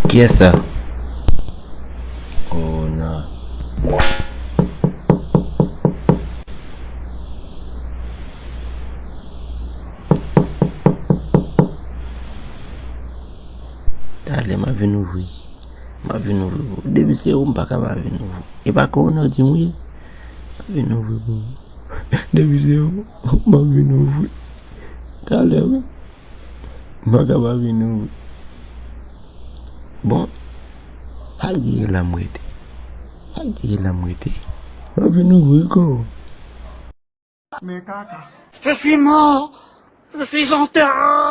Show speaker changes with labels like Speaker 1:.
Speaker 1: Qui est ça? Oh non. Allez, ma vie ouvrir. Ma vie ouvrir. Depuis c'est où pas capable de ouvrir. Et pas qu'on a dit oui. Ma vie ouvrir. Depuis c'est où ma vie ouvrir. Allez, ma capable de ouvrir. Bon, ça dit la moitié. Ça dit la moitié. Ma vie ouvrir quoi?
Speaker 2: Mais caca. Je suis mort. Je suis enterré.